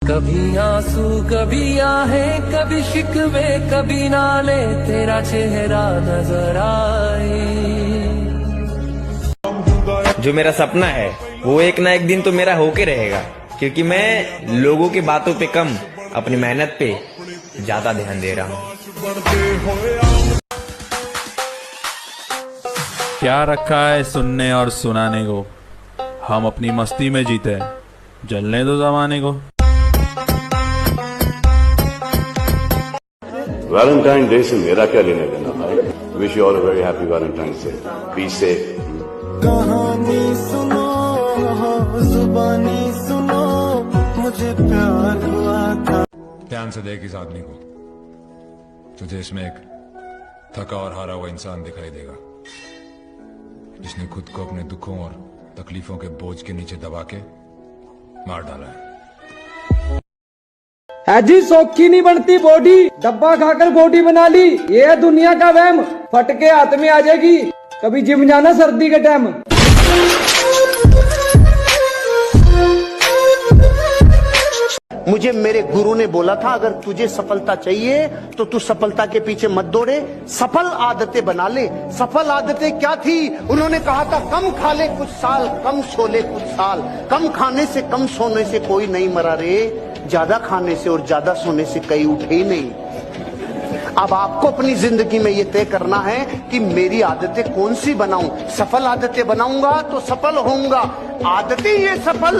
कभी आंसू कभी आहें कभी शिकवे कभी नाले तेरा चेहरा नजर आए। जो मेरा सपना है वो एक ना एक दिन तो मेरा होके रहेगा, क्योंकि मैं लोगों की बातों पे कम अपनी मेहनत पे ज्यादा ध्यान दे रहा हूँ। क्या रखा है सुनने और सुनाने को, हम अपनी मस्ती में जीते हैं, जलने दो जमाने को। वैलेंटाइन डे से मेरा क्या लेना देना भाई। Wish you all a very happy Valentine's day. Be safe. कहानी सुनो, जुबानी सुनो, मुझे प्यार हुआ था। ध्यान से देख इस आदमी को, तुझे इसमें एक थका और हारा हुआ इंसान दिखाई देगा, जिसने खुद को अपने दुखों और तकलीफों के बोझ के नीचे दबा के मार डाला है। जी सौखी नहीं बनती बॉडी, डब्बा खाकर बॉडी बना ली, ये है दुनिया का वहम, फट के हाथ में आ जाएगी, कभी जिम जाना सर्दी के टाइम। मुझे मेरे गुरु ने बोला था, अगर तुझे सफलता चाहिए तो तू सफलता के पीछे मत दौड़े, सफल आदतें बना ले। सफल आदतें क्या थी? उन्होंने कहा था कम खा ले कुछ साल, कम सो ले कुछ साल, कम खाने से कम सोने से कोई नहीं मरा रे, ज्यादा खाने से और ज्यादा सोने से कई उठे ही नहीं। अब आपको अपनी जिंदगी में ये तय करना है कि मेरी आदतें कौन सी बनाऊं। सफल आदतें बनाऊंगा तो सफल होऊंगा, आदतें ये सफल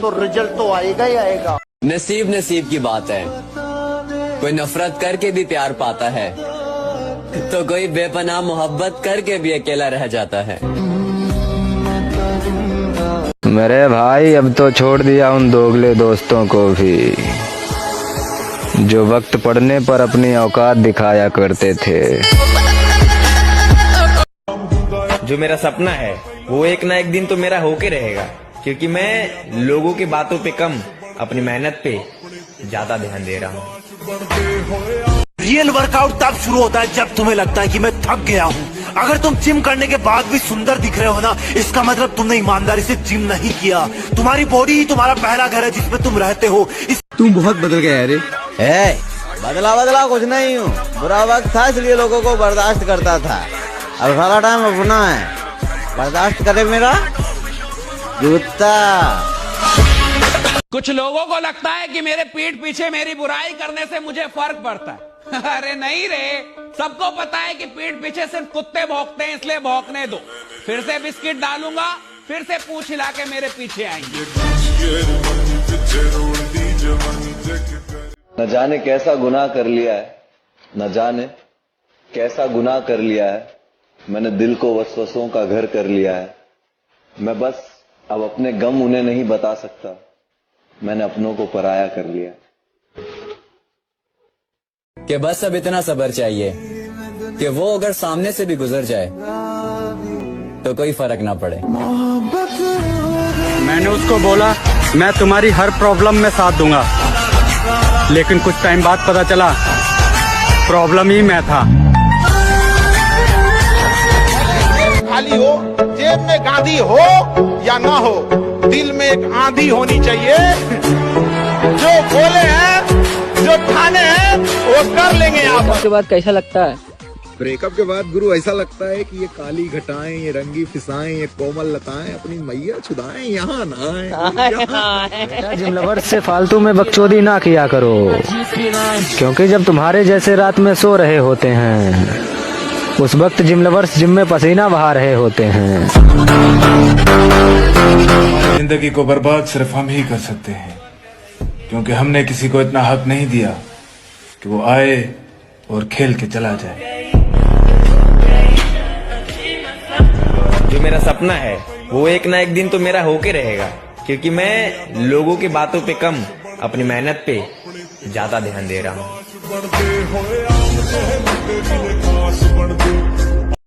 तो रिजल्ट तो आएगा ही आएगा। नसीब नसीब की बात है, कोई नफरत करके भी प्यार पाता है, तो कोई बेपनाह मोहब्बत करके भी अकेला रह जाता है। मेरे भाई अब तो छोड़ दिया उन दोगले दोस्तों को भी, जो वक्त पड़ने पर अपनी औकात दिखाया करते थे। जो मेरा सपना है वो एक ना एक दिन तो मेरा होके रहेगा, क्योंकि मैं लोगों की बातों पे कम अपनी मेहनत पे ज्यादा ध्यान दे रहा हूँ। रियल वर्कआउट तब शुरू होता है जब तुम्हें लगता है कि मैं थक गया हूँ। अगर तुम जिम करने के बाद भी सुंदर दिख रहे हो ना, इसका मतलब तुमने ईमानदारी से जिम नहीं किया। तुम्हारी बॉडी ही तुम्हारा पहला घर है जिसमें तुम रहते हो। तू बहुत बदल गया है रे। बदला कुछ नहीं हूँ, बुरा वक्त था इसलिए लोगों को बर्दाश्त करता था, अब सारा टाइम अपना है, बर्दाश्त करे मेरा जूता। कुछ लोगों को लगता है कि मेरे पीठ पीछे मेरी बुराई करने से मुझे फर्क पड़ता है। अरे नहीं रे, सबको पता है कि पीठ पीछे सिर्फ कुत्ते भौंकते हैं, इसलिए भौंकने दो। फिर से बिस्किट डालूंगा, फिर से पूंछ हिला के मेरे पीछे आएंगे। न जाने कैसा गुनाह कर लिया है, न जाने कैसा गुनाह कर लिया है, मैंने दिल को वसवसों का घर कर लिया है। मैं बस अब अपने गम उन्हें नहीं बता सकता, मैंने अपनों को पराया कर लिया। कि बस अब इतना सब्र चाहिए कि वो अगर सामने से भी गुजर जाए तो कोई फर्क ना पड़े। मैंने उसको बोला मैं तुम्हारी हर प्रॉब्लम में साथ दूंगा, लेकिन कुछ टाइम बाद पता चला प्रॉब्लम ही मैं था। खाली हो, जेब में गांधी हो या ना हो, दिल में एक आंधी होनी चाहिए। जो बोले हैं, जो ठाने हैं, वो कर लेंगे आप। उसके बाद कैसा लगता है? ब्रेकअप के बाद गुरु ऐसा लगता है कि ये काली घटाएं, ये रंगी फिसाएं, ये कोमल लताएं अपनी मैया छुदाएं, यहाँ ना आए। जिम लवर्स से फालतू में बकचोदी ना किया करो, क्योंकि जब तुम्हारे जैसे रात में सो रहे होते हैं, उस वक्त जिम लवर्स जिम में पसीना बहा रहे होते हैं। जिंदगी को बर्बाद सिर्फ हम ही कर सकते हैं, क्योंकि हमने किसी को इतना हक नहीं दिया कि वो आए और खेल के चला जाए। जो मेरा सपना है वो एक ना एक दिन तो मेरा होके रहेगा, क्योंकि मैं लोगों की बातों पे कम अपनी मेहनत पे ज्यादा ध्यान दे रहा हूँ।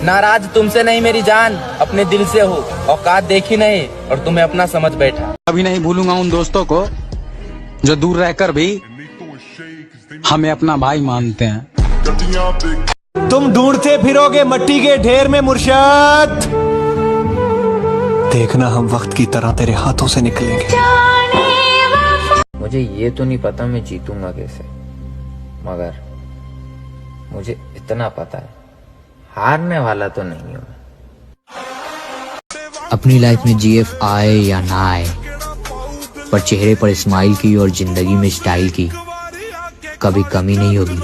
नाराज तुमसे नहीं मेरी जान, अपने दिल से हो, औकात देखी नहीं और तुम्हें अपना समझ बैठा। कभी नहीं भूलूंगा उन दोस्तों को जो दूर रहकर भी हमें अपना भाई मानते हैं। तुम ढूंढते फिरोगे मट्टी के ढेर में मुर्शद, देखना हम वक्त की तरह तेरे हाथों से निकलेंगे। मुझे ये तो नहीं पता मैं जीतूंगा कैसे, मगर मुझे इतना पता है हारने वाला तो नहीं हूं। अपनी लाइफ में जीएफ आए या ना आए, पर चेहरे पर स्माइल की और जिंदगी में स्टाइल की कभी कमी नहीं होगी।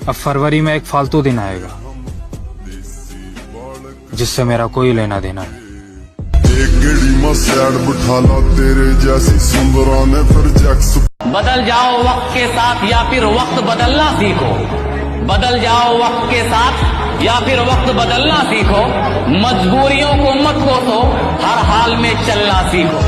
अब फरवरी में एक फालतू दिन आएगा जिससे मेरा कोई लेना देना नहीं। बदल जाओ वक्त के साथ या फिर वक्त बदलना सीखो। बदल जाओ वक्त के साथ या फिर वक्त बदलना सीखो। मजबूरियों को मत कोसो, हर हाल में चलना सीखो।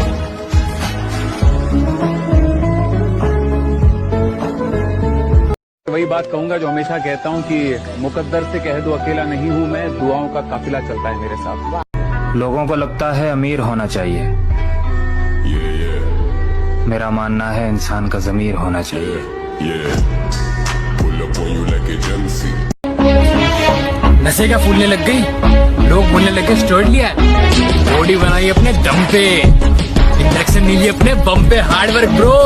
वही बात कहूंगा जो हमेशा कहता हूं कि मुकद्दर से कह दो अकेला नहीं हूं मैं, दुआओं का काफिला चलता है मेरे साथ। लोगों को लगता है अमीर होना चाहिए, मेरा मानना है इंसान का ज़मीर होना चाहिए। नशे क्या फूलने लग गई, लोग बोलने लगे स्टोरी लिया, बॉडी बनाई अपने दम पे, इंजेक्शन नहीं लिए अपने बम पे, हार्ड वर्क ब्रो।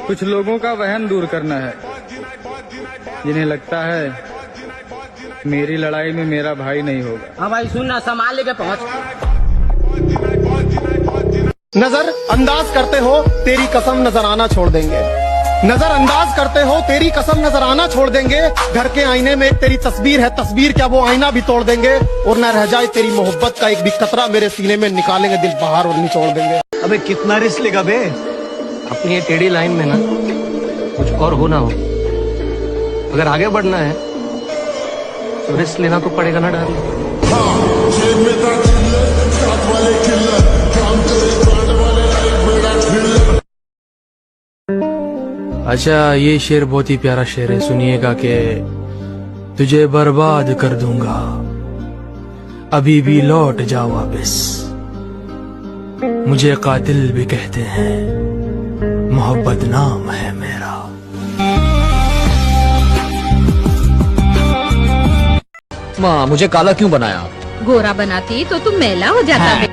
कुछ लोगों का वहम दूर करना है, जिन्हें लगता है मेरी लड़ाई में मेरा भाई नहीं होगा। हाँ भाई सुनना, संभाल लेके पहुंच। नजर अंदाज करते हो तेरी कसम नजराना छोड़ देंगे। नजर अंदाज करते हो तेरी कसम नजराना छोड़ देंगे। घर के आईने में एक तेरी तस्वीर है, तस्वीर क्या वो आईना भी तोड़ देंगे। और न रह जाए तेरी मोहब्बत का एक भी कतरा मेरे सीने में, निकालेंगे दिल बाहर और निचोड़ देंगे। अबे कितना रिस्क लेगा बे? अपनी ये टेढ़ी लाइन में ना कुछ और होना हो, अगर आगे बढ़ना है तो रिस्क लेना तो पड़ेगा ना डार्लिंग। अच्छा ये शेर बहुत ही प्यारा शेर है, सुनिएगा कि तुझे बर्बाद कर दूंगा अभी भी लौट जा वापस। मुझे कातिल भी कहते हैं, मोहब्बत नाम है मेरा। माँ मुझे काला क्यों बनाया? गोरा बनाती तो तुम मैला हो जाता।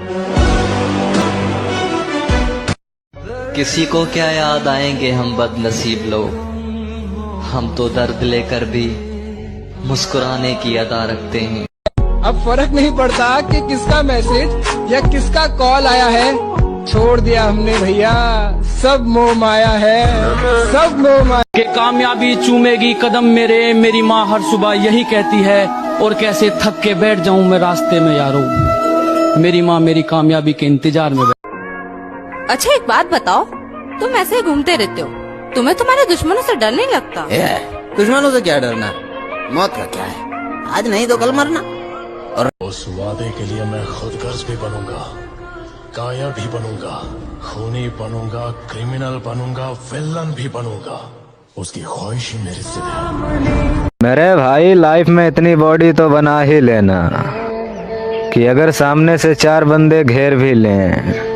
किसी को क्या याद आएंगे हम बदनसीब लोग, हम तो दर्द लेकर भी मुस्कुराने की अदा रखते हैं। अब फर्क नहीं पड़ता कि किसका मैसेज या किसका कॉल आया है, छोड़ दिया हमने भैया सब मोह माया है, सब मोह माया। कि कामयाबी चूमेगी कदम मेरे, मेरी माँ हर सुबह यही कहती है, और कैसे थक के बैठ जाऊं मैं रास्ते में यारो, मेरी माँ मेरी कामयाबी के इंतजार में। अच्छा एक बात बताओ, तुम ऐसे ही घूमते रहते हो, तुम्हें तुम्हारे दुश्मनों से डर नहीं लगता? दुश्मनों से क्या डरना, मौत का क्या है, आज नहीं तो कल मरना। और उस वादे के लिए मैं खुद गर्ज भी बनूंगा, कायर भी बनूंगा, खूनी बनूंगा, क्रिमिनल बनूंगा, विलन भी बनूंगा, उसकी ख्वाहिश ही मेरे से है। मेरे भाई लाइफ में इतनी बॉडी तो बना ही लेना कि अगर सामने से 4 बंदे घेर भी लें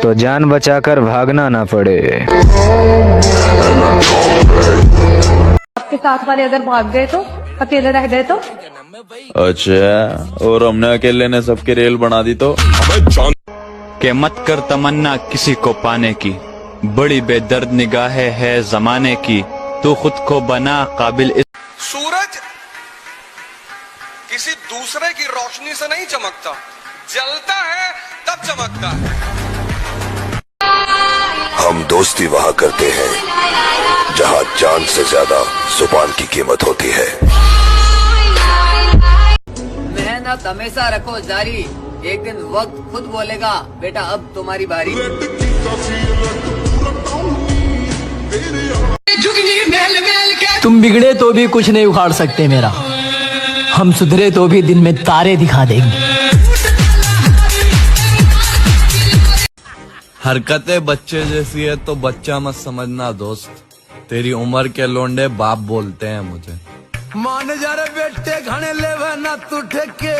तो जान बचाकर भागना ना पड़े। आपके साथ वाले अगर भाग गए तो, अकेले रह गए तो? अच्छा, और हमने अकेले ने सबकी रेल बना दी तो? के मत कर तमन्ना किसी को पाने की, बड़ी बेदर्द निगाहें है जमाने की, तू खुद को बना काबिल। सूरज किसी दूसरे की रोशनी से नहीं चमकता, जलता है तब चमकता है। हम दोस्ती वहाँ करते हैं जहाँ जान से ज्यादा जुबान की कीमत होती है। मेहनत हमेशा रखो जारी, एक दिन वक्त खुद बोलेगा बेटा अब तुम्हारी बारी। तुम बिगड़े तो भी कुछ नहीं उखाड़ सकते मेरा, हम सुधरे तो भी दिन में तारे दिखा देंगे। हरकतें बच्चे जैसी है तो बच्चा मत समझना दोस्त, तेरी उम्र के लोंडे बाप बोलते हैं मुझे। मान जा रे बेटे घने ले ना तू ठेके,